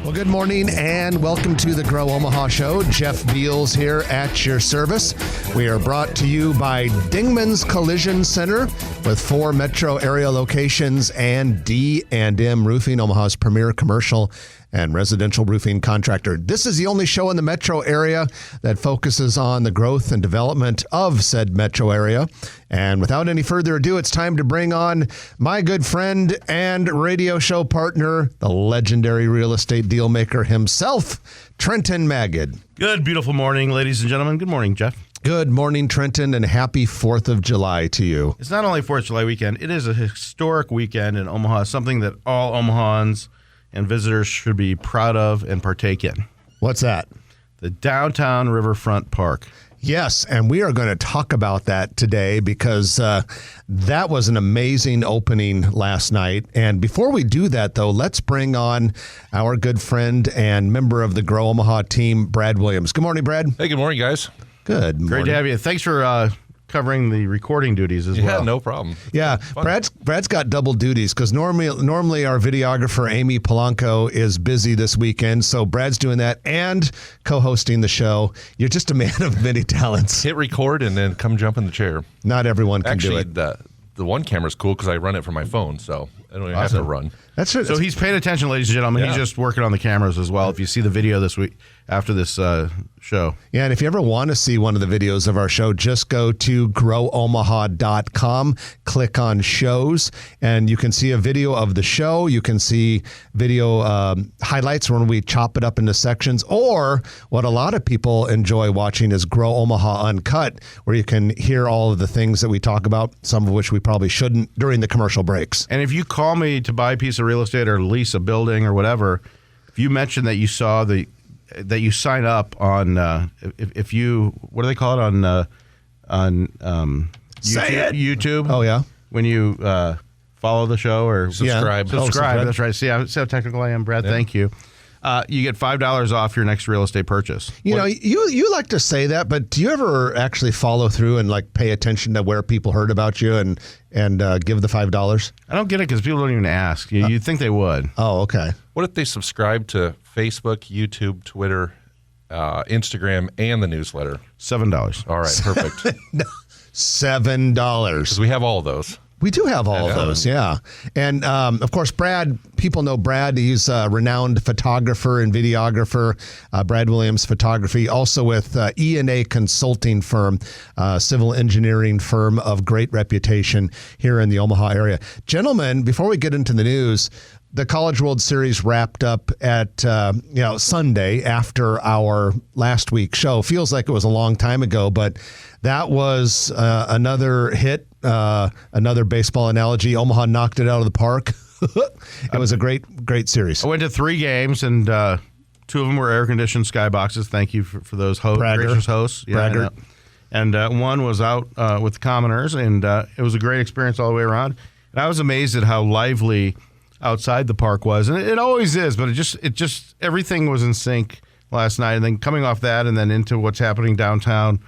Well, good morning and welcome to the Grow Omaha Show. Jeff Beals here at your service. We are brought to you by Dingman's Collision Center with 4 metro area locations and D&M Roofing, Omaha's premier commercial and residential roofing contractor. This is the only show in the metro area that focuses on the growth and development of said metro area. And without any further ado, it's time to bring on my good friend and radio show partner, the legendary real estate deal maker himself, Trenton Magid. Good, beautiful morning, ladies and gentlemen. Good morning, Jeff. Good morning, Trenton, and happy 4th of July to you. It's not only 4th of July weekend, it is a historic weekend in Omaha, something that all Omahans and visitors should be proud of and partake in. What's that? The Downtown Riverfront Park. Yes, and we are going to talk about that today because that was an amazing opening last night. And before we do that, though, let's bring on our good friend and member of the Grow Omaha team, Brad Williams. Good morning, Brad. Hey, good morning, guys. Good morning. Great to have you. Thanks for covering the recording duties as well. Yeah, no problem. Yeah, Brad's got double duties because normally our videographer Amy Polanco is busy this weekend, so Brad's doing that and co-hosting the show. You're just a man of many talents. Hit record and then come jump in the chair. Not everyone can do it. Actually, the one camera's cool because I run it from my phone, so I don't even have to run. That's right. So he's paying attention, ladies and gentlemen. Yeah. He's just working on the cameras as well. If you see the video this week after this show. Yeah, and if you ever want to see one of the videos of our show, just go to growomaha.com, click on shows, and you can see a video of the show. You can see video highlights when we chop it up into sections, or what a lot of people enjoy watching is Grow Omaha Uncut, where you can hear all of the things that we talk about, some of which we probably shouldn't during the commercial breaks. And if you call me to buy a piece of real estate or lease a building or whatever, if you mention that you saw that you sign up on if you, what do they call it on YouTube? Oh yeah, when you follow the show or Subscribe. Subscribe. That's right. See how technical I am, Brad. Yeah. Thank you. You get $5 off your next real estate purchase. You know, you like to say that, but do you ever actually follow through and like pay attention to where people heard about you and give the $5? I don't get it because people don't even ask. You'd think they would. Oh, okay. What if they subscribe to Facebook, YouTube, Twitter, Instagram, and the newsletter? $7. All right, perfect. $7. Because we have all of those. We do have all of those, yeah. And, of course, Brad, people know Brad. He's a renowned photographer and videographer, Brad Williams Photography, also with E&A Consulting Firm, civil engineering firm of great reputation here in the Omaha area. Gentlemen, before we get into the news, the College World Series wrapped up at Sunday after our last week's show. Feels like it was a long time ago, but that was another hit, another baseball analogy. Omaha knocked it out of the park. It was a great series. I went to 3 games, and 2 of them were air-conditioned skyboxes. Thank you for those gracious hosts. Yeah, and one was out with the Commoners, and it was a great experience all the way around. And I was amazed at how lively outside the park was, and it always is, but it just everything was in sync last night. And then coming off that and then into what's happening downtown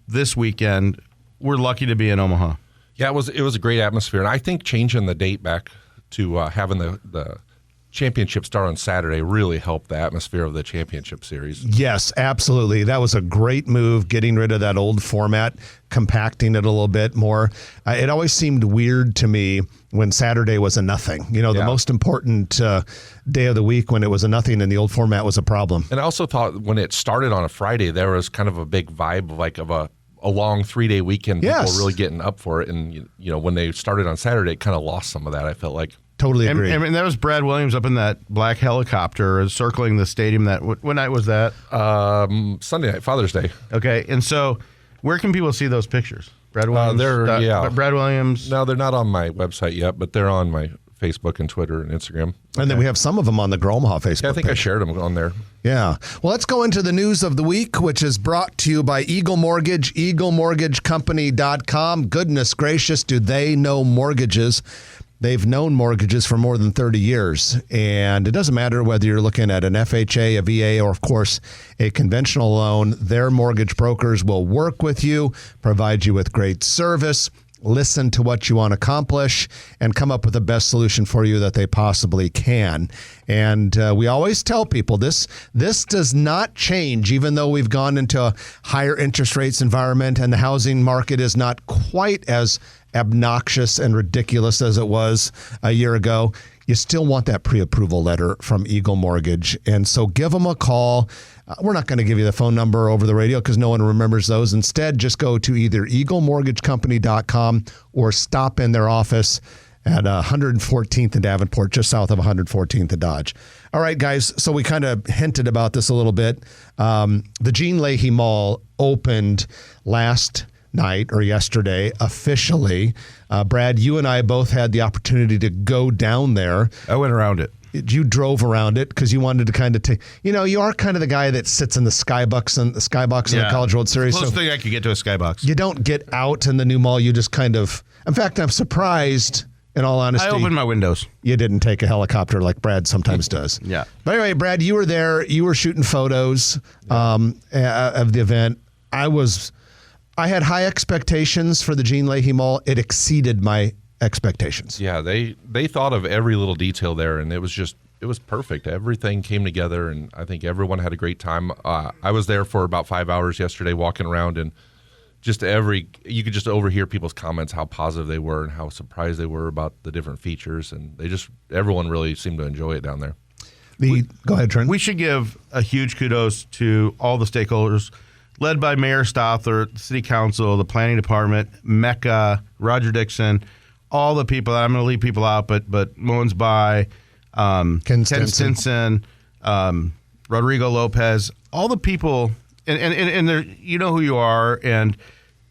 this weekend, we're lucky to be in Omaha. Yeah, it was a great atmosphere, and I think changing the date back to having the championship start on Saturday really helped the atmosphere of the championship series. Yes, absolutely. That was a great move, getting rid of that old format, compacting it a little bit more. It always seemed weird to me when Saturday was a nothing. You know, the most important day of the week when it was a nothing and the old format was a problem. And I also thought when it started on a Friday, there was kind of a big vibe of a long 3-day weekend, people really getting up for it. And, when they started on Saturday, it kind of lost some of that, I felt like. Totally agree. And that was Brad Williams up in that black helicopter circling the stadium. What night was that? Sunday night, Father's Day. Okay, and so where can people see those pictures? Brad Williams. Brad Williams. No, they're not on my website yet, but they're on my Facebook and Twitter and Instagram. And then we have some of them on the Grow Omaha Facebook Yeah, I think page. I shared them on there. Yeah. Well, let's go into the news of the week, which is brought to you by Eagle Mortgage, eaglemortgagecompany.com. Goodness gracious, do they know mortgages? They've known mortgages for more than 30 years, and it doesn't matter whether you're looking at an FHA, a VA, or, of course, a conventional loan. Their mortgage brokers will work with you, provide you with great service, listen to what you want to accomplish, and come up with the best solution for you that they possibly can. And we always tell people this does not change, even though we've gone into a higher interest rates environment and the housing market is not quite as obnoxious and ridiculous as it was a year ago. You still want that pre-approval letter from Eagle Mortgage. And so give them a call. We're not going to give you the phone number over the radio because no one remembers those. Instead, just go to either eaglemortgagecompany.com or stop in their office at 114th in Davenport, just south of 114th in Dodge. All right, guys, so we kind of hinted about this a little bit. The Gene Leahy Mall opened last night or yesterday officially. Brad, you and I both had the opportunity to go down there. I went around it. You drove around it because you wanted to kind of take, you are kind of the guy that sits in the skybox in the College World Series. Closest thing I could get to a skybox. You don't get out in the new mall. You just kind of, in fact, I'm surprised, in all honesty. I opened my windows. You didn't take a helicopter like Brad sometimes does. Yeah. But anyway, Brad, you were there. You were shooting photos of the event. I had high expectations for the Gene Leahy Mall. It exceeded my expectations. Yeah, they thought of every little detail there, and it was perfect. Everything came together, and I think everyone had a great time. I was there for about 5 hours yesterday walking around, and you could just overhear people's comments, how positive they were and how surprised they were about the different features, and everyone really seemed to enjoy it down there. Go ahead, Trent. We should give a huge kudos to all the stakeholders, led by Mayor Stothler, the City Council, the Planning Department, Mecca, Roger Dixon, all the people. I'm going to leave people out, but Moens By, Ken Stinson, Rodrigo Lopez, all the people, and you know who you are, and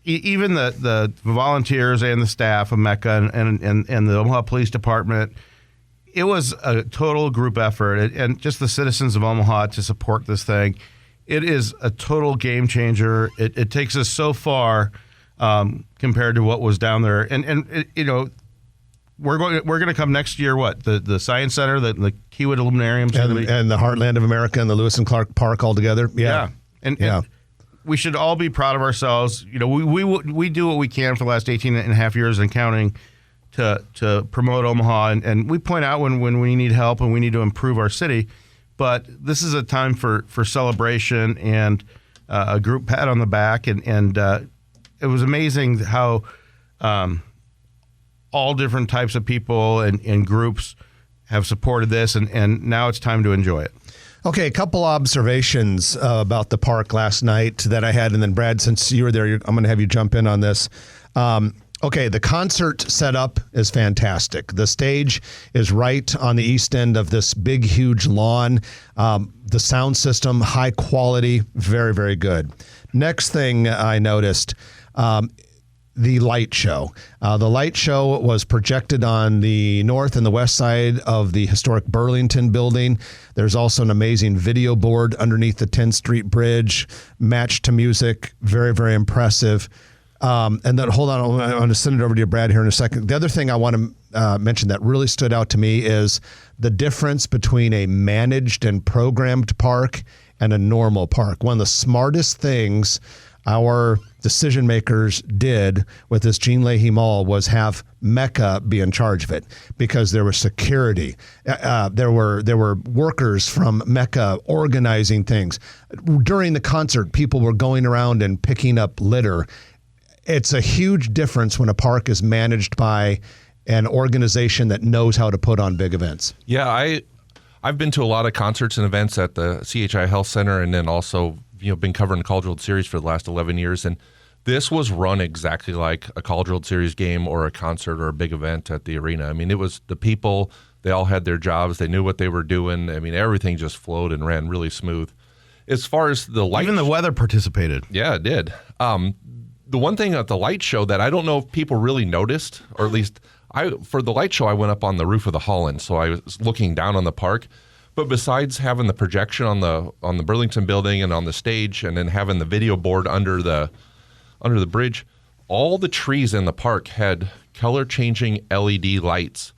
even the volunteers and the staff of Mecca and the Omaha Police Department. It was a total group effort, and just the citizens of Omaha to support this thing. It is a total game changer. It takes us so far compared to what was down there, and we're going to come next year. What the Science Center, the Keywood Illuminarium, and the Heartland of America and the Lewis and Clark Park all together. Yeah. And we should all be proud of ourselves. We do what we can for the last 18 and a half years and counting to promote Omaha, and we point out when we need help and we need to improve our city. But this is a time for celebration and a group pat on the back, and it was amazing how all different types of people and groups have supported this, and now it's time to enjoy it. Okay, a couple observations about the park last night that I had, and then Brad, since you were there, I'm going to have you jump in on this. Okay, the concert setup is fantastic. The stage is right on the east end of this big, huge lawn. The sound system, high quality, very, very good. Next thing I noticed, the light show. The light show was projected on the north and the west side of the historic Burlington building. There's also an amazing video board underneath the 10th Street Bridge, matched to music, very, very impressive. And then, hold on, I'm going to send it over to you, Brad, here in a second. The other thing I want to mention that really stood out to me is the difference between a managed and programmed park and a normal park. One of the smartest things our decision makers did with this Gene Leahy Mall was have Mecca be in charge of it, because there was security. There were workers from Mecca organizing things. During the concert, people were going around and picking up litter. It's a huge difference when a park is managed by an organization that knows how to put on big events. Yeah, I've been to a lot of concerts and events at the CHI Health Center, and then also been covering the College World Series for the last 11 years. And this was run exactly like a College World Series game or a concert or a big event at the arena. I mean, it was the people, they all had their jobs. They knew what they were doing. I mean, everything just flowed and ran really smooth. As far as the light... Even the weather participated. Yeah, it did. The one thing at the light show that I don't know if people really noticed, or at least for the light show, I went up on the roof of the Holland, so I was looking down on the park. But besides having the projection on the Burlington building and on the stage, and then having the video board under the bridge, all the trees in the park had color-changing LED lights,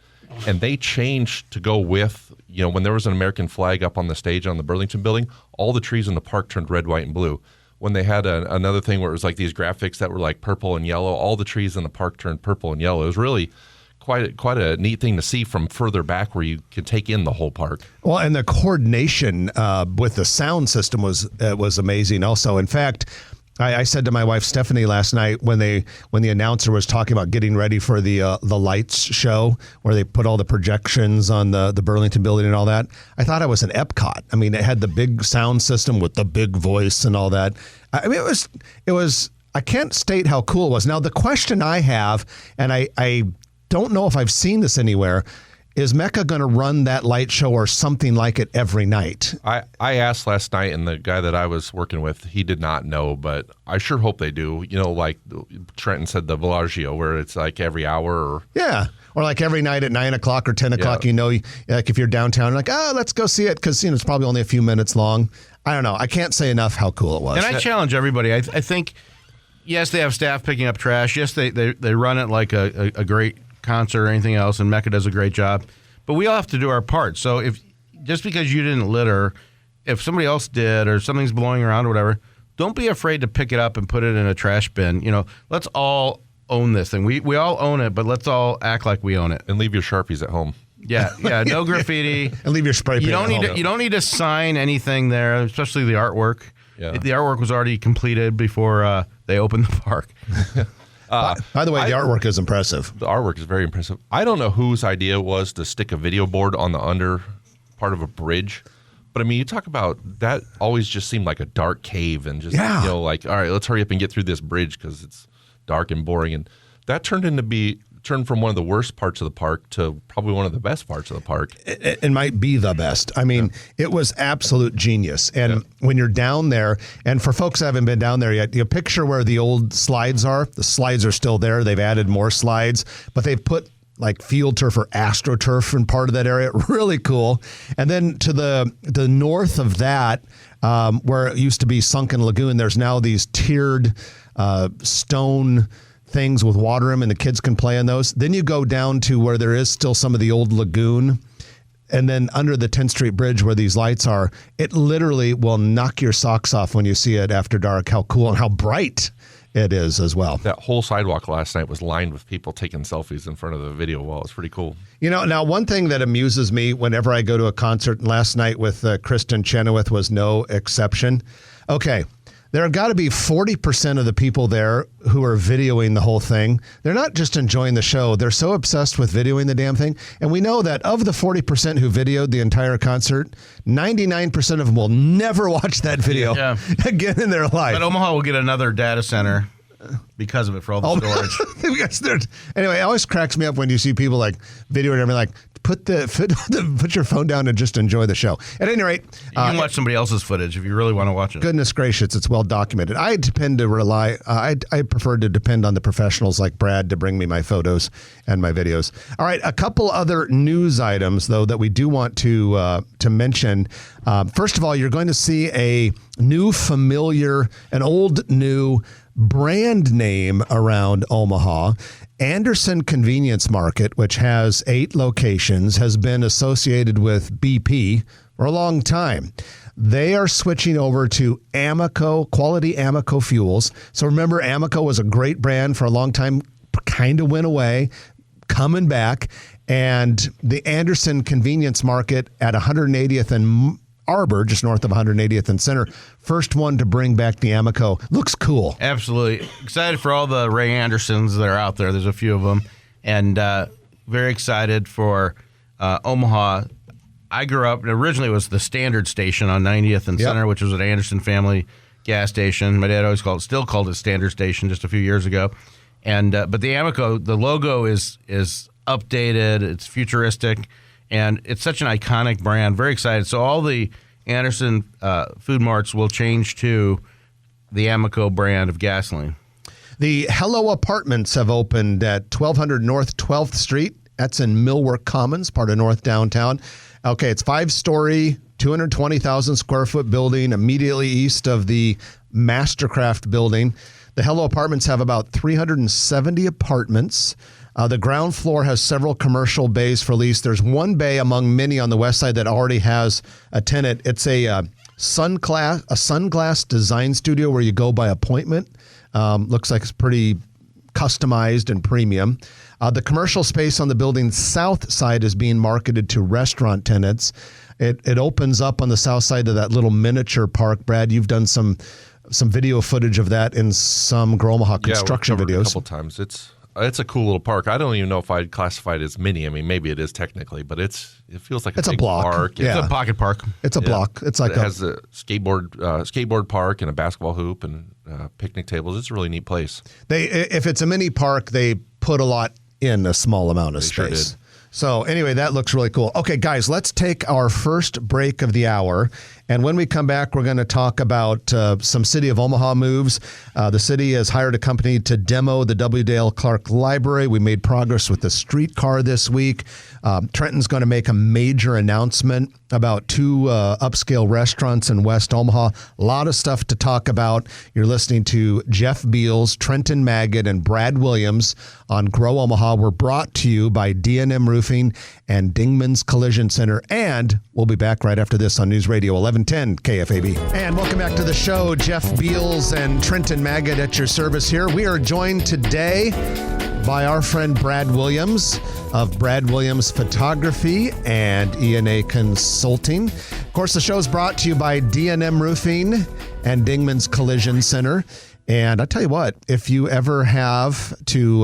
and they changed to go with, when there was an American flag up on the stage on the Burlington building, all the trees in the park turned red, white, and blue. when they had another thing where it was like these graphics that were like purple and yellow. All the trees in the park turned purple and yellow. It was really quite a neat thing to see from further back where you can take in the whole park. Well, and the coordination with the sound system was amazing also. In fact, I said to my wife Stephanie last night when the announcer was talking about getting ready for the lights show where they put all the projections on the Burlington building and all that, I thought I was in Epcot. I mean, it had the big sound system with the big voice and all that. I mean, it was I can't state how cool it was. Now, the question I have, and I don't know if I've seen this anywhere, is Mecca going to run that light show or something like it every night? I asked last night, and the guy that I was working with, he did not know, but I sure hope they do. You know, like Trenton said, the Bellagio, where it's like every hour. Or or like every night at 9 o'clock or 10 o'clock, you know, like if you're downtown, like, let's go see it because, you know, it's probably only a few minutes long. I don't know. I can't say enough how cool it was. And I challenge everybody. I think, yes, they have staff picking up trash. Yes, they run it like a great concert or anything else, and Mecca does a great job, but we all have to do our part. So if just because you didn't litter, if somebody else did or something's blowing around or whatever, don't be afraid to pick it up and put it in a trash bin. You know, let's all own this thing. We all own it, but let's all act like we own it. And leave your Sharpies at home. Yeah, no graffiti. And leave your spray paint at home. You don't need to sign anything there, especially the artwork. Yeah. The artwork was already completed before they opened the park. By the way, the artwork is impressive. The artwork is very impressive. I don't know whose idea it was to stick a video board on the under part of a bridge. But I mean, you talk about that always just seemed like a dark cave and just, you know, like, all right, let's hurry up and get through this bridge because it's dark and boring. And that turned from one of the worst parts of the park to probably one of the best parts of the park. It might be the best. I mean, it was absolute genius. And when you're down there, and for folks that haven't been down there yet, you picture where the old slides are. The slides are still there. They've added more slides, but they've put like field turf or AstroTurf in part of that area. Really cool. And then to the north of that, where it used to be Sunken Lagoon, there's now these tiered stone things with water in them, and the kids can play in those. Then you go down to where there is still some of the old lagoon, and then under the 10th Street Bridge where these lights are, it literally will knock your socks off when you see it after dark, how cool and how bright it is as well. That whole sidewalk last night was lined with people taking selfies in front of the video wall. It's pretty cool. You know, now one thing that amuses me whenever I go to a concert, and last night with Kristen Chenoweth was no exception. Okay, there have got to be 40% of the people there who are videoing the whole thing. They're not just enjoying the show. They're so obsessed with videoing the damn thing. And we know that of the 40% who videoed the entire concert, 99% of them will never watch that video again in their life. But Omaha will get another data center because of it for all the storage. Anyway, it always cracks me up when you see people like videoing everything like, put your phone down and just enjoy the show. At any rate, you can watch somebody else's footage if you really want to watch it. Goodness gracious, it's well documented. I prefer to depend on the professionals like Brad to bring me my photos and my videos. All right, a couple other news items though that we do want to mention. First of all, you're going to see an old new brand name around Omaha. Anderson Convenience Market, which has 8 locations, has been associated with BP for a long time. They are switching over to Amoco, quality Amoco fuels. So remember, Amoco was a great brand for a long time, kind of went away, coming back. And the Anderson Convenience Market at 180th and Arbor, just north of 180th and Center, first one to bring back the Amoco. Looks cool. Absolutely. Excited for all the Ray Andersons that are out there. There's a few of them. And very excited for Omaha. I grew up, originally it was the Standard Station on 90th and Center, which was an Anderson family gas station. My dad always still called it Standard Station just a few years ago. And but the Amoco, the logo is updated. It's futuristic. And it's such an iconic brand. Very excited. So all the Anderson food marts will change to the Amoco brand of gasoline. The Hello Apartments have opened at 1200 North 12th Street. That's in Millwork Commons, part of North Downtown. Okay, it's 5-story, 220,000 square foot building immediately east of the Mastercraft building. The Hello Apartments have about 370 apartments. The ground floor has several commercial bays for lease. There's one bay among many on the west side that already has a tenant. It's a Sunglass design studio where you go by appointment. Looks like it's pretty customized and premium. The commercial space on the building's south side is being marketed to restaurant tenants. It opens up on the south side of that little miniature park. Brad, you've done some video footage of that in some Grow Omaha construction we've covered videos. a couple times. It's a cool little park. I don't even know if I'd classify it as mini. I mean, maybe it is technically, but it feels like It's a big block. park. Yeah. It's a pocket park. It's a block. It's like it has a skateboard park and a basketball hoop and picnic tables. It's a really neat place. if it's a mini park, they put a lot in a small amount of They space. sure did. So anyway, that looks really cool. Okay, guys, let's take our first break of the hour. And when we come back, we're going to talk about some City of Omaha moves. The city has hired a company to demo the W. Dale Clark Library. We made progress with the streetcar this week. Trenton's going to make a major announcement about 2 upscale restaurants in West Omaha. A lot of stuff to talk about. You're listening to Jeff Beals, Trenton Magid, and Brad Williams on Grow Omaha. We're brought to you by D&M Roofing and Dingman's Collision Center. And we'll be back right after this on News Radio 1110 KFAB. And welcome back to the show. Jeff Beals and Trenton Magid at your service here. We are joined today by our friend Brad Williams of Brad Williams Photography and E&A Consulting. Of course, the show is brought to you by D&M Roofing and Dingman's Collision Center. And I tell you what, if you ever have to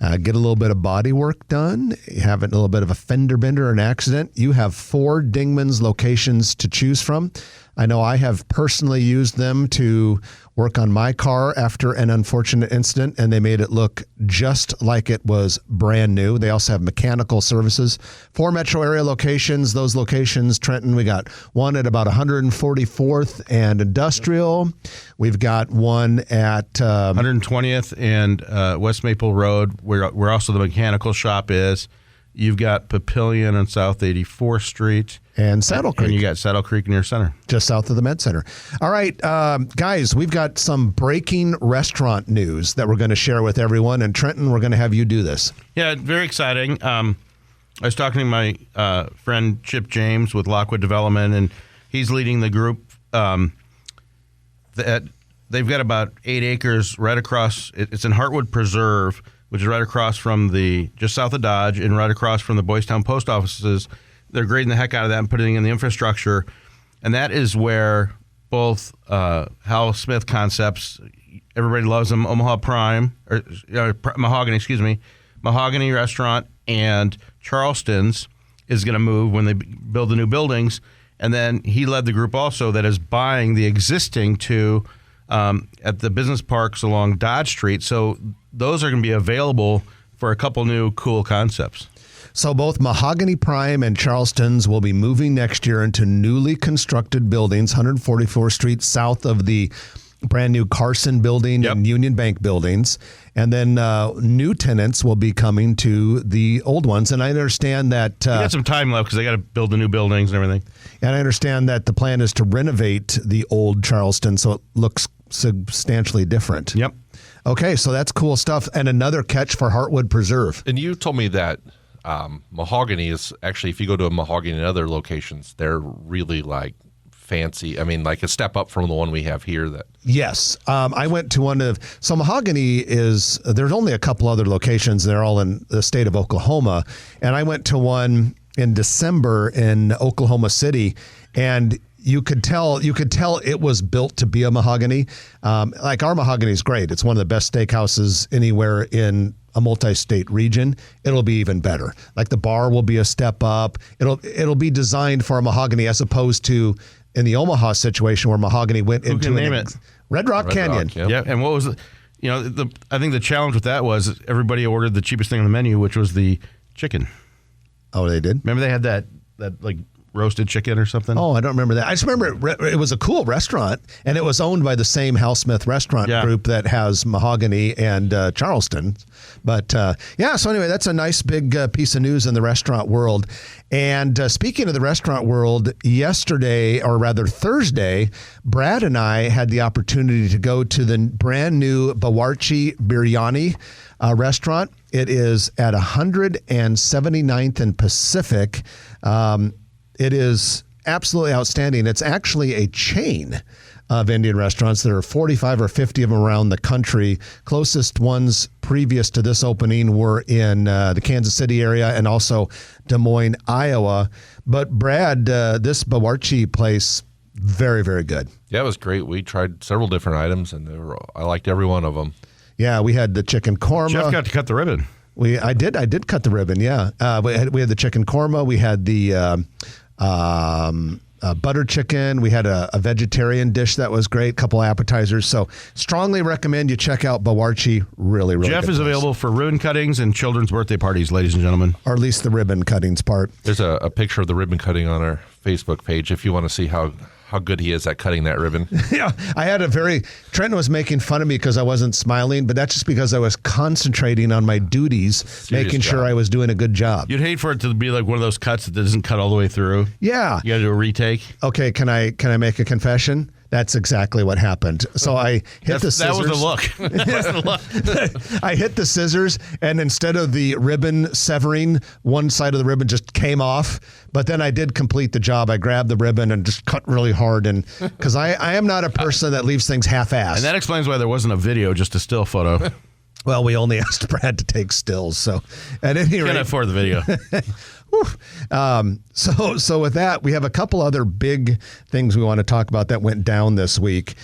get a little bit of body work done, you have a little bit of a fender bender or an accident, you have 4 Dingman's locations to choose from. I know I have personally used them to work on my car after an unfortunate incident, and they made it look just like it was brand new. They also have mechanical services. 4 metro area locations. Those locations, Trenton, we got one at about 144th and Industrial. We've got one at 120th and West Maple Road, where also the mechanical shop is. You've got Papillion on South 84th Street. and Saddle Creek. And you got Saddle Creek near Center. Just south of the Med Center. All right, guys, we've got some breaking restaurant news that we're going to share with everyone. And Trenton, we're going to have you do this. Yeah, very exciting. I was talking to my friend Chip James with Lockwood Development, and he's leading the group. That they've got about 8 acres right across. It's in Heartwood Preserve, which is right across from just south of Dodge and right across from the Boys Town post offices. They're grading the heck out of that and putting in the infrastructure. And that is where both Hal Smith Concepts, everybody loves them, Omaha Prime, or Mahogany Restaurant, and Charleston's is going to move when they build the new buildings. And then he led the group also that is buying the existing 2 at the business parks along Dodge Street. So those are going to be available for a couple new cool concepts. So both Mahogany Prime and Charleston's will be moving next year into newly constructed buildings, 144th Street south of the brand new Carson building and Union Bank buildings. And then new tenants will be coming to the old ones. And I understand that... you got some time left because they got to build the new buildings and everything. And I understand that the plan is to renovate the old Charleston so it looks substantially different. Yep. Okay, so that's cool stuff. And another catch for Heartwood Preserve. And you told me that Mahogany is actually, if you go to a Mahogany in other locations, they're really like fancy. I mean, like a step up from the one we have here. Yes. I went to one of, so Mahogany is, there's only a couple other locations. They're all in the state of Oklahoma. And I went to one in December in Oklahoma City, and you could tell it was built to be a Mahogany. Like our Mahogany is great. It's one of the best steakhouses anywhere in a multi-state region. It'll be even better. Like the bar will be a step up. It'll be designed for a Mahogany as opposed to in the Omaha situation where Mahogany went Who into can name it? Red Rock Canyon. Yep. Yeah. And what was I think the challenge with that was everybody ordered the cheapest thing on the menu, which was the chicken. Oh, they did? Remember they had that like roasted chicken or something? Oh, I don't remember that. I just remember it was a cool restaurant, and it was owned by the same Hal Smith restaurant group that has Mahogany and Charleston. But so anyway, that's a nice big piece of news in the restaurant world. And speaking of the restaurant world, yesterday, or rather Thursday, Brad and I had the opportunity to go to the brand new Bawarchi Biryani restaurant. It is at 179th and Pacific. It is absolutely outstanding. It's actually a chain of Indian restaurants. There are 45 or 50 of them around the country. Closest ones previous to this opening were in the Kansas City area and also Des Moines, Iowa. But Brad, this Bawarchi place, very, very good. Yeah, it was great. We tried several different items, and I liked every one of them. Yeah, we had the chicken korma. Jeff got to cut the ribbon. I did cut the ribbon. Yeah, we had the chicken korma. We had the butter chicken. We had a vegetarian dish that was great. A couple appetizers. So strongly recommend you check out Bawarchi. Really, really. Jeff good is place. available for ribbon cuttings and children's birthday parties, ladies and gentlemen. Or at least the ribbon cuttings part. There's a picture of the ribbon cutting on our Facebook page if you want to see how good he is at cutting that ribbon. Yeah, I had Trenton was making fun of me because I wasn't smiling, but that's just because I was concentrating on my duties, making sure I was doing a good job. You'd hate for it to be like one of those cuts that doesn't cut all the way through. Yeah. You got to do a retake. Okay, can I make a confession? That's exactly what happened. So I hit the scissors. That was the look. That was the look. I hit the scissors, and instead of the ribbon severing, one side of the ribbon just came off. But then I did complete the job. I grabbed the ribbon and just cut really hard, and because I am not a person that leaves things half-assed. And that explains why there wasn't a video, just a still photo. Well, we only asked Brad to take stills, so at any rate, Can't afford the video. So with that, we have a couple other big things we want to talk about that went down this week.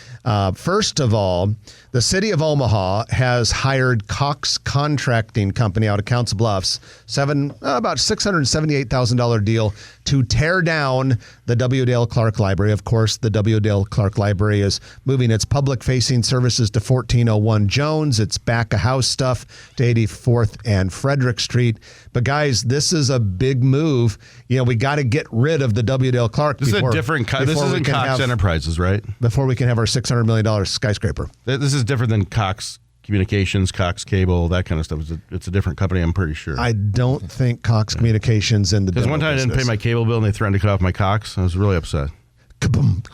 First of all, the city of Omaha has hired Cox Contracting Company out of Council Bluffs, about $678,000 deal to tear down the W. Dale Clark Library. Of course, the W. Dale Clark Library is moving its public-facing services to 1401 Jones. It's back-of-house stuff to 84th and Frederick Street. But guys, this is a big move. You know, we got to get rid of the W. Dale Clark. This is a different. This isn't Cox Enterprises, right? Before we can have our $600 million skyscraper. This is different than Cox Communications, Cox Cable, that kind of stuff. It's a different company, I'm pretty sure. I don't think Cox Communications in the because one time I didn't pay my cable bill and they threatened to cut off my Cox. I was really upset. Kaboom.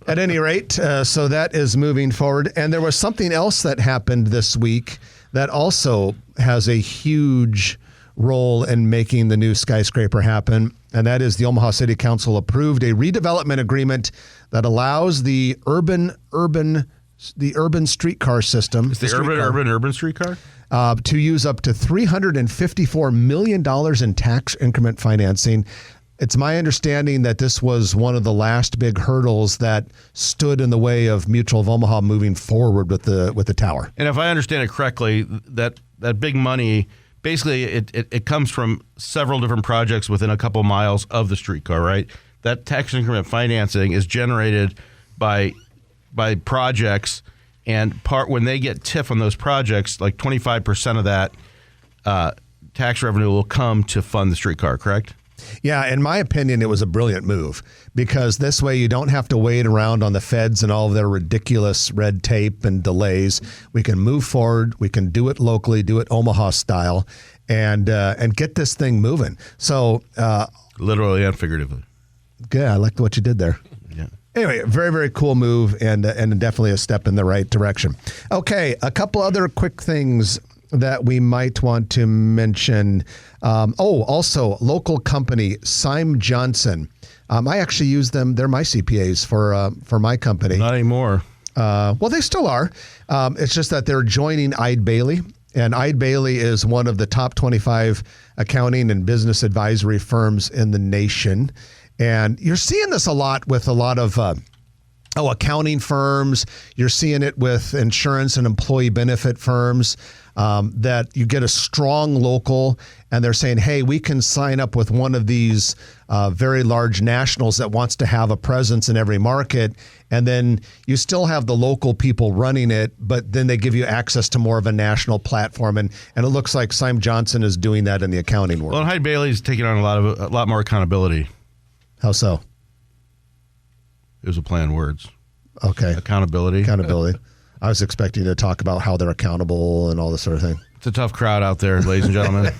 At any rate, so that is moving forward. And there was something else that happened this week that also has a huge role in making the new skyscraper happen, and that is the Omaha City Council approved a redevelopment agreement that allows the urban streetcar system. It's the urban streetcar? To use up to $354 million in tax increment financing. It's my understanding that this was one of the last big hurdles that stood in the way of Mutual of Omaha moving forward with the tower. And if I understand it correctly, that big money, basically it comes from several different projects within a couple miles of the streetcar, right? That tax increment financing is generated by projects, and when they get TIF on those projects, like 25% of that tax revenue will come to fund the streetcar, correct? Yeah, in my opinion, it was a brilliant move because this way you don't have to wait around on the feds and all of their ridiculous red tape and delays. We can move forward. We can do it locally, do it Omaha style, and get this thing moving. So, literally and figuratively. Good. I liked what you did there. Yeah. Anyway, very, very cool move and definitely a step in the right direction. Okay, a couple other quick things that we might want to mention. Also, local company, Syme Johnson. I actually use them. They're my CPAs for my company. Not anymore. Well, they still are. It's just that they're joining Eide Bailly. And Eide Bailly is one of the top 25 accounting and business advisory firms in the nation. And you're seeing this a lot with a lot of accounting firms. You're seeing it with insurance and employee benefit firms. That you get a strong local and they're saying, hey, we can sign up with one of these very large nationals that wants to have a presence in every market. And then you still have the local people running it, but then they give you access to more of a national platform. And it looks like Syme Johnson is doing that in the accounting world. Well, and Eide Bailly's taking on a lot more accountability. How so? It was a play on words. Okay. Accountability. I was expecting to talk about how they're accountable and all this sort of thing. It's a tough crowd out there, ladies and gentlemen.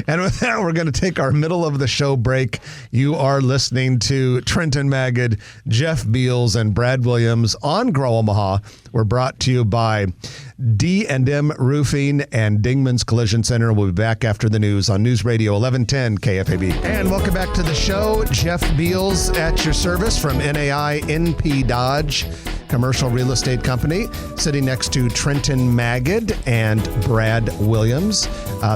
And with that, we're going to take our middle of the show break. You are listening to Trenton Magid, Jeff Beals, and Brad Williams on Grow Omaha. We're brought to you by D&M Roofing and Dingman's Collision Center. We'll be back after the news on News Radio 1110 KFAB. And welcome back to the show. Jeff Beals at your service from NAI NP Dodge Commercial Real Estate Company, sitting next to Trenton Magid and Brad Williams.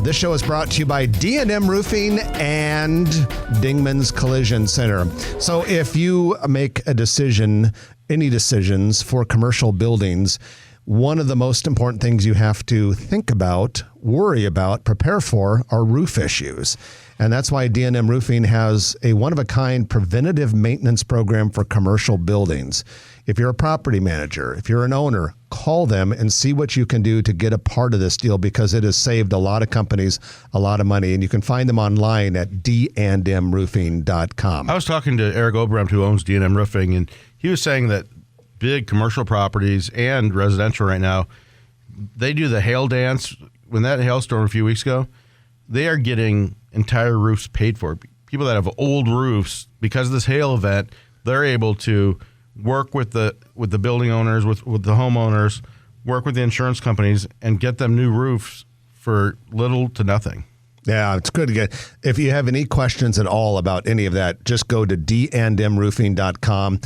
This show is brought to you by D&M Roofing and Dingman's Collision Center. So if you make a decision, any decisions for commercial buildings, one of the most important things you have to think about, worry about, prepare for are roof issues. And that's why D&M Roofing has a one-of-a-kind preventative maintenance program for commercial buildings. If you're a property manager, if you're an owner, call them and see what you can do to get a part of this deal, because it has saved a lot of companies a lot of money. And you can find them online at dndmroofing.com. I was talking to Eric Obremt, who owns D&M Roofing, and he was saying that big commercial properties and residential right now, they do the hail dance. When that hailstorm a few weeks ago, they are getting entire roofs paid for. People that have old roofs, because of this hail event, they're able to work with the building owners, with the homeowners, work with the insurance companies, and get them new roofs for little to nothing. Yeah, it's good to get. If you have any questions at all about any of that, just go to dndmroofing.com.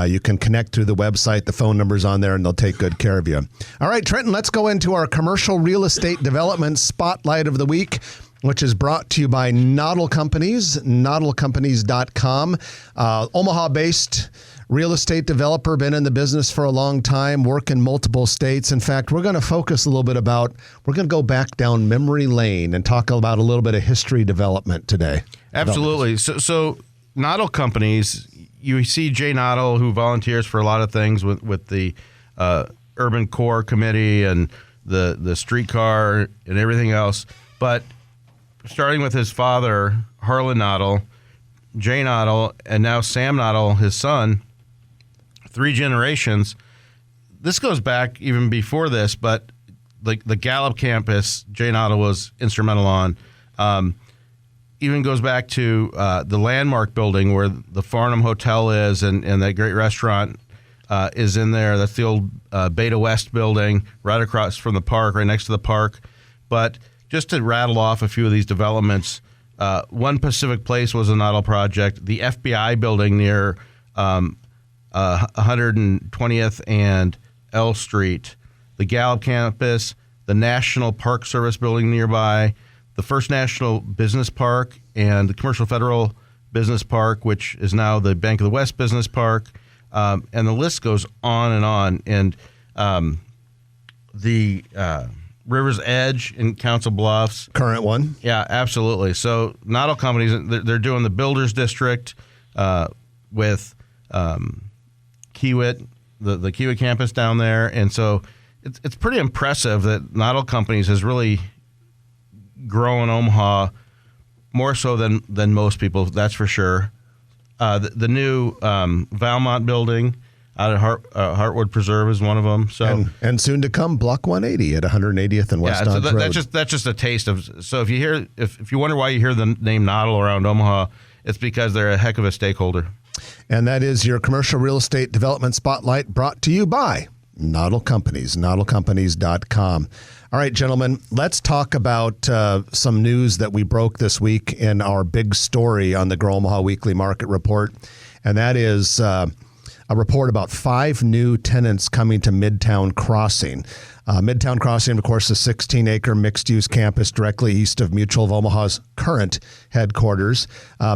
You can connect through the website. The phone number's on there, and they'll take good care of you. All right, Trenton, let's go into our commercial real estate development spotlight of the week, which is brought to you by Noddle Companies, noddlecompanies.com. Omaha-based real estate developer, been in the business for a long time, work in multiple states. In fact, we're going to focus a little bit we're going to go back down memory lane and talk about a little bit of history development today. Absolutely. So Noddle Companies, you see Jay Noddle, who volunteers for a lot of things with the Urban Core Committee and the streetcar and everything else. But starting with his father, Harlan Noddle, Jay Noddle, and now Sam Noddle, his son, 3 generations. This goes back even before this, but the Gallup campus, Jay Noddle was instrumental on. Even goes back to the Landmark building where the Farnham Hotel is, and that great restaurant is in there. That's the old Beta West building right across from the park, right next to the park. But just to rattle off a few of these developments, One Pacific Place was a Noddle project. The FBI building near 120th and L Street, the Gallup campus, the National Park Service building nearby, the First National Business Park, and the Commercial Federal Business Park, which is now the Bank of the West Business Park, and the list goes on and on. And the River's Edge in Council Bluffs. Current one. Yeah, absolutely. So Noddle Companies, they're doing the Builders District with Kiewit, the Kiewit campus down there. And so it's pretty impressive that Noddle Companies has really grown Omaha more so than most people, that's for sure. The new Valmont building out at Heartwood Preserve is one of them. So and soon to come, Block 180 at 180th and West Dodge Road. That's just a taste of. So if you wonder why you hear the name Noddle around Omaha, it's because they're a heck of a stakeholder. And that is your commercial real estate development spotlight, brought to you by Noddle Companies, noddlecompanies.com. All right, gentlemen, let's talk about some news that we broke this week in our big story on the Grow Omaha Weekly Market Report. And that is a report about 5 new tenants coming to Midtown Crossing. Midtown Crossing, of course, a 16-acre mixed-use campus directly east of Mutual of Omaha's current headquarters.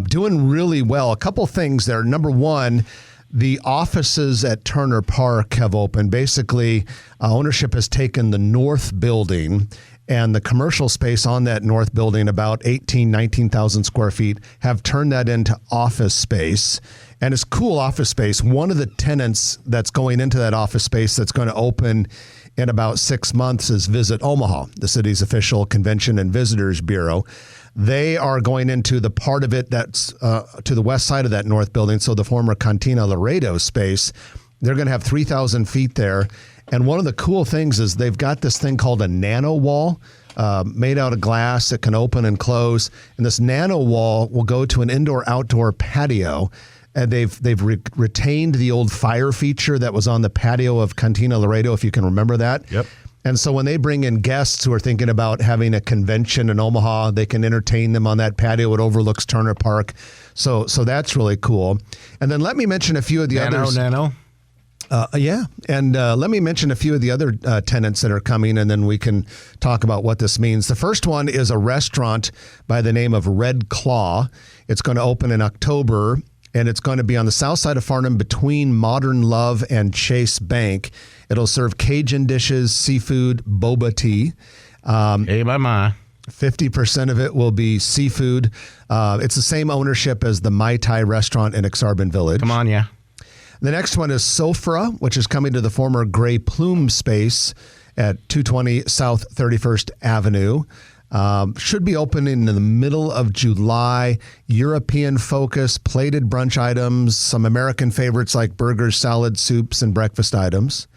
Doing really well. A couple things there. Number one, the offices at Turner Park have opened. Basically, ownership has taken the north building, and the commercial space on that north building, about 19,000 square feet, have turned that into office space. And it's cool office space. One of the tenants that's going into that office space that's going to open in about 6 months is Visit Omaha, the city's official convention and visitors bureau. They are going into the part of it that's to the west side of that north building, so the former Cantina Laredo space. They're going to have 3,000 feet there. And one of the cool things is they've got this thing called a nano wall. made out of glass that can open and close. And this nano wall will go to an indoor-outdoor patio. And they've retained the old fire feature that was on the patio of Cantina Laredo, if you can remember that. Yep. And so when they bring in guests who are thinking about having a convention in Omaha, they can entertain them on that patio. It overlooks Turner Park. So that's really cool. And then let me mention a few of the others. Nano. Yeah. And let me mention a few of the other tenants that are coming, and then we can talk about what this means. The first one is a restaurant by the name of Red Claw. It's going to open in October, and it's going to be on the south side of Farnham between Modern Love and Chase Bank. It'll serve Cajun dishes, seafood, boba tea. Hey, my. 50% of it will be seafood. It's the same ownership as the Mai Tai restaurant in Exarban Village. Come on, yeah. The next one is Sofra, which is coming to the former Gray Plume space at 220 South 31st Avenue. Should be opening in the middle of July. European focus, plated brunch items, some American favorites like burgers, salads, soups, and breakfast items.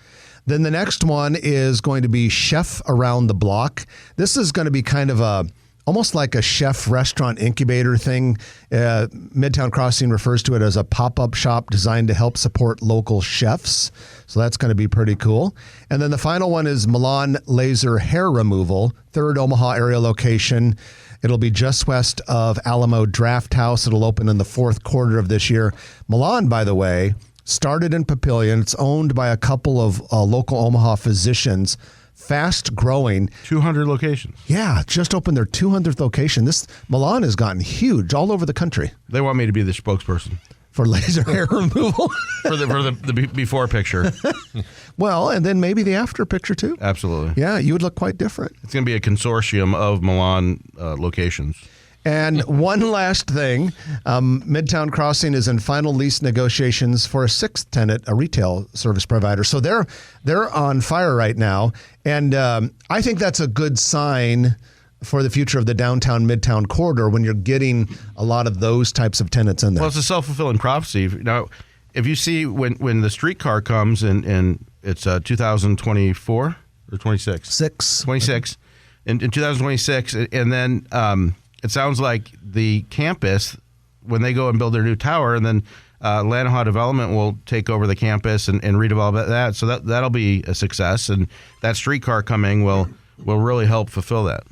Then the next one is going to be Chef Around the Block. This is going to be kind of almost like a chef restaurant incubator thing. Midtown Crossing refers to it as a pop-up shop designed to help support local chefs. So that's going to be pretty cool. And then the final one is Milan Laser Hair Removal, third Omaha area location. It'll be just west of Alamo Draft House. It'll open in the fourth quarter of this year. Milan, by the way, started in Papillion. It's owned by a couple of local Omaha physicians. Fast growing. 200 locations. Yeah, just opened their 200th location. This Milan has gotten huge all over the country They want me to be the spokesperson for laser hair removal. for the before picture. Well, and then maybe the after picture too. Absolutely. Yeah, you would look quite different. It's going to be a consortium of Milan locations. And one last thing, Midtown Crossing is in final lease negotiations for a sixth tenant, a retail service provider. So they're on fire right now, and I think that's a good sign for the future of the downtown Midtown corridor when you're getting a lot of those types of tenants in there. Well, it's a self-fulfilling prophecy. Now, if you see when the streetcar comes and it's 2024 or 26? 26. In 2026, and then it sounds like the campus, when they go and build their new tower, and then Lanahaw Development will take over the campus and redevelop that. So that'll be a success, and that streetcar coming will really help fulfill that.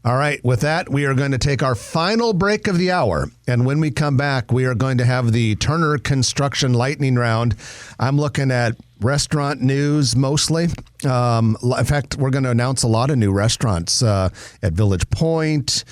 All right. With that, we are going to take our final break of the hour. And when we come back, we are going to have the Turner Construction Lightning Round. I'm looking at restaurant news mostly. In fact, we're going to announce a lot of new restaurants at Village Point,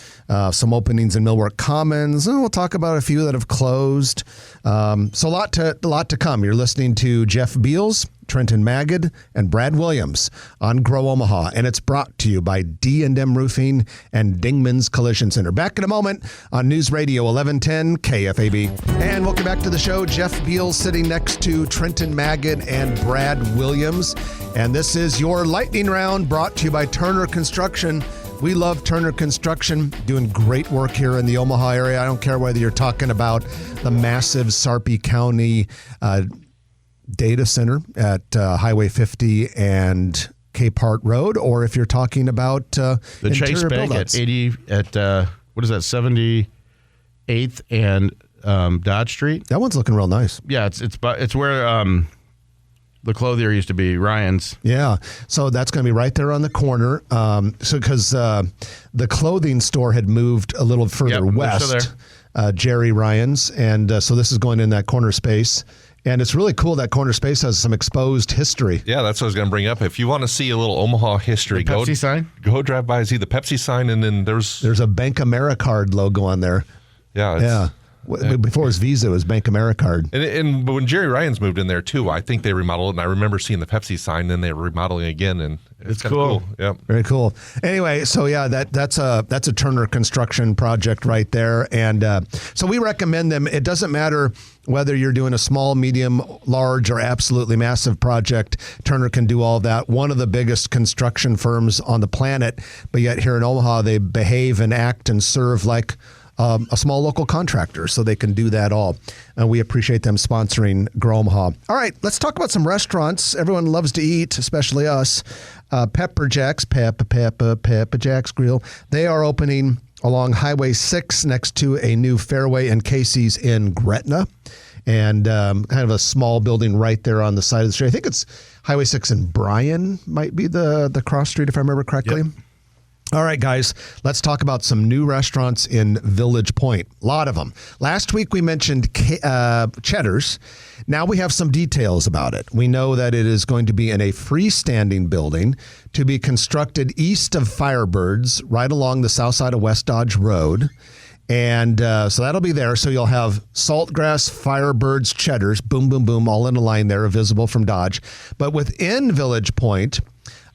some openings in Millwork Commons. And we'll talk about a few that have closed. So a lot to come. You're listening to Jeff Beals, Trenton Magid, and Brad Williams on Grow Omaha, and it's brought to you by D&M Roofing and Dingman's Collision Center. Back in a moment on News Radio 1110 KFAB. And welcome back to the show. Jeff Beals sitting next to Trenton Magid and Brad Williams. And this is your lightning round brought to you by Turner Construction. We love Turner Construction, doing great work here in the Omaha area. I don't care whether you're talking about the massive Sarpy County data center at Highway 50 and Cape Hart Road, or if you're talking about the Chase Bank build-outs. at 80 at what is that, 78th and Dodge Street. That one's looking real nice. Yeah, it's where the clothier used to be, Ryan's. Yeah, so that's going to be right there on the corner. So because the clothing store had moved a little further west, Jerry Ryan's, and so this is going in that corner space. And it's really cool that corner space has some exposed history. Yeah, that's what I was going to bring up. If you want to see a little Omaha history, The Pepsi sign? Go drive by and see the Pepsi sign, and then there's a Bank Americard logo on there. Yeah. Before it was Visa, it was Bank Americard. But when Jerry Ryan's moved in there too, I think they remodeled it, and I remember seeing the Pepsi sign, then they were remodeling again, and it's kinda cool. Yeah, very cool. Anyway, so yeah, that's a Turner Construction project right there, and so we recommend them. It doesn't matter whether you're doing a small, medium, large, or absolutely massive project. Turner can do all of that. One of the biggest construction firms on the planet, but yet here in Omaha, they behave and act and serve like a small local contractor, so they can do that all. And we appreciate them sponsoring Grow Omaha. All right, let's talk about some restaurants. Everyone loves to eat, especially us. Pepper Jack's Grill. They are opening along Highway 6 next to a new Fairway and Casey's in Gretna. And kind of a small building right there on the side of the street. I think it's Highway 6 in Bryan might be the cross street, if I remember correctly. Yep. All right, guys, let's talk about some new restaurants in Village Point. A lot of them. Last week we mentioned Cheddar's. Now we have some details about it. We know that it is going to be in a freestanding building to be constructed east of Firebirds, right along the south side of West Dodge Road. And so that'll be there. So you'll have Saltgrass, Firebirds, Cheddar's, boom, boom, boom, all in a line there, visible from Dodge. But within Village Point,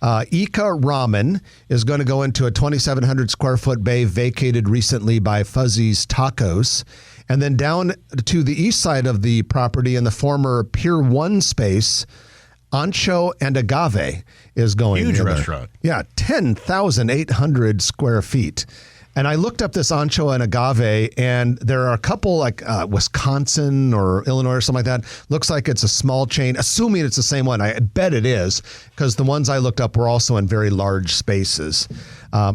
Ika Ramen is going to go into a 2,700 square foot bay vacated recently by Fuzzy's Tacos. And then down to the east side of the property in the former Pier 1 space, Ancho and Agave is going Huge in there. restaurant. Yeah, 10,800 square feet. And I looked up this Ancho and Agave, and there are a couple like Wisconsin or Illinois or something like that. Looks like it's a small chain, assuming it's the same one. I bet it is, because the ones I looked up were also in very large spaces.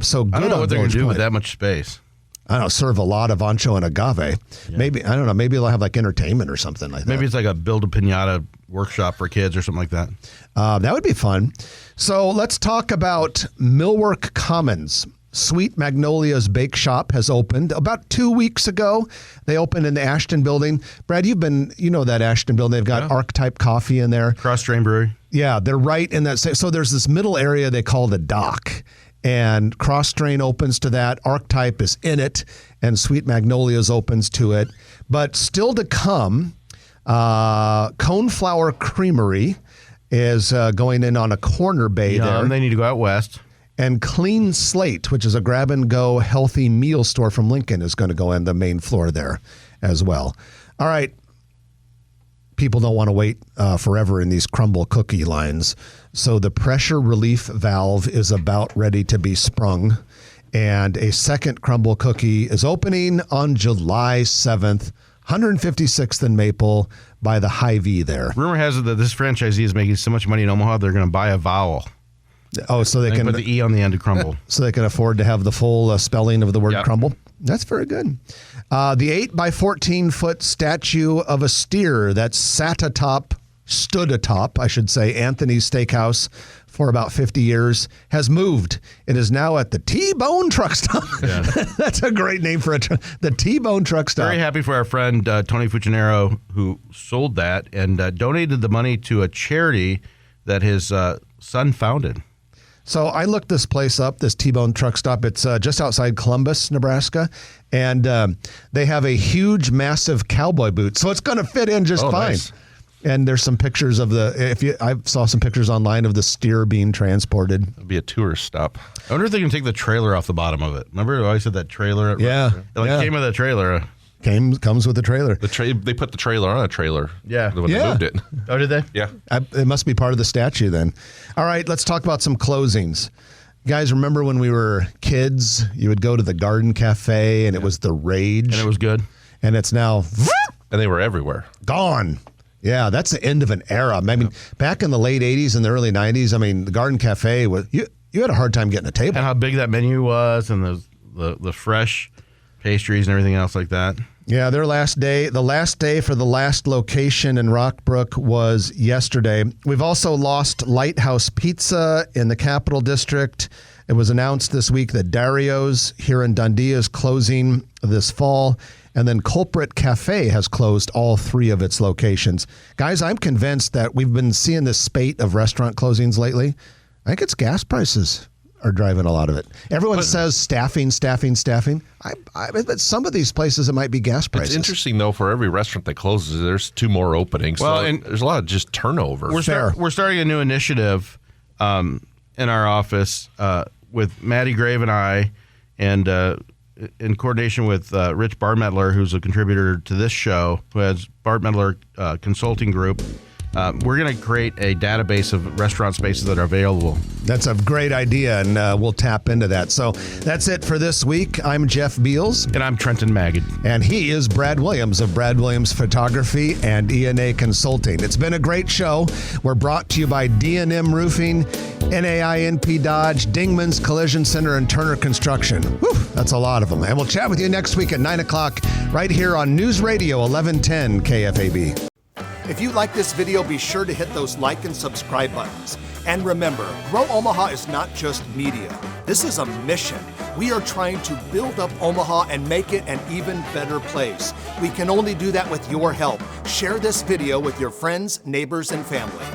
So good I don't know on what they're going Village to do Point. with that much space. I don't know, serve a lot of Ancho and Agave. Yeah. Maybe, I don't know, maybe they'll have like entertainment or something like that. Maybe it's like a build a pinata workshop for kids or something like that. That would be fun. So let's talk about Millwork Commons. Sweet Magnolia's Bake Shop has opened about 2 weeks ago. They opened in the Ashton building. Brad, you know that Ashton building. They've got Archetype Coffee in there. Cross Drain Brewery. Yeah, they're right in that. So there's this middle area they call the dock. And Cross Drain opens to that. Archetype is in it. And Sweet Magnolia's opens to it. But still to come, Coneflower Creamery is going in on a corner bay there. They need to go out west. And Clean Slate, which is a grab-and-go healthy meal store from Lincoln, is going to go in the main floor there as well. All right. People don't want to wait forever in these crumble cookie lines. So the pressure relief valve is about ready to be sprung. And a second crumble cookie is opening on July 7th, 156th and Maple by the Hy-Vee there. Rumor has it that this franchisee is making so much money in Omaha, they're going to buy a vowel. Oh, so they can put the E on the end of crumble. So they can afford to have the full spelling of the word Yep. crumble. That's very good. The 8 by 14 foot statue of a steer that stood atop, I should say, Anthony's Steakhouse for about 50 years has moved. It is now at the T-Bone Truck Stop. Yeah. That's a great name for the T-Bone Truck Stop. Very happy for our friend Tony Fuccinero, who sold that and donated the money to a charity that his son founded. So I looked this place up, this T-Bone Truck Stop. It's just outside Columbus, Nebraska, and they have a huge, massive cowboy boot. So it's going to fit in just fine. Nice. And there's some pictures of I saw some pictures online of the steer being transported. It'd be a tourist stop. I wonder if they can take the trailer off the bottom of it. Remember, I always said that trailer. Yeah, It came with a trailer. Comes with the trailer. They put the trailer on a trailer. Yeah. When they moved it. Oh, did they? Yeah. It must be part of the statue then. All right, let's talk about some closings. You guys, remember when we were kids, you would go to the Garden Cafe and it was the rage. And it was good. And it's now And they were everywhere. gone. Yeah, that's the end of an era. I mean, back in the late 80s and the early 90s, I mean, the Garden Cafe, you had a hard time getting a table. And how big that menu was and the fresh pastries and everything else like that. Yeah, the last day for the last location in Rockbrook was yesterday. We've also lost Lighthouse Pizza in the Capital District. It was announced this week that Dario's here in Dundee is closing this fall. And then Culprit Cafe has closed all 3 of its locations. Guys, I'm convinced that we've been seeing this spate of restaurant closings lately. I think it's gas prices are driving a lot of it. Everyone says staffing. I bet some of these places it might be gas prices. It's interesting, though, for every restaurant that closes, there's 2 more openings. Well, so and there's a lot of just turnover. We're starting a new initiative in our office with Maddie Grave and I, and in coordination with Rich Bartmettler, who's a contributor to this show, who has Bartmettler Consulting Group. we're going to create a database of restaurant spaces that are available. That's a great idea, and we'll tap into that. So that's it for this week. I'm Jeff Beals. And I'm Trenton Magid. And he is Brad Williams of Brad Williams Photography and E&A Consulting. It's been a great show. We're brought to you by D&M Roofing, NAI NP Dodge, Dingman's Collision Center, and Turner Construction. Whew, that's a lot of them. And we'll chat with you next week at 9 o'clock right here on News Radio 1110 KFAB. If you like this video, be sure to hit those like and subscribe buttons. And remember, Grow Omaha is not just media. This is a mission. We are trying to build up Omaha and make it an even better place. We can only do that with your help. Share this video with your friends, neighbors, and family.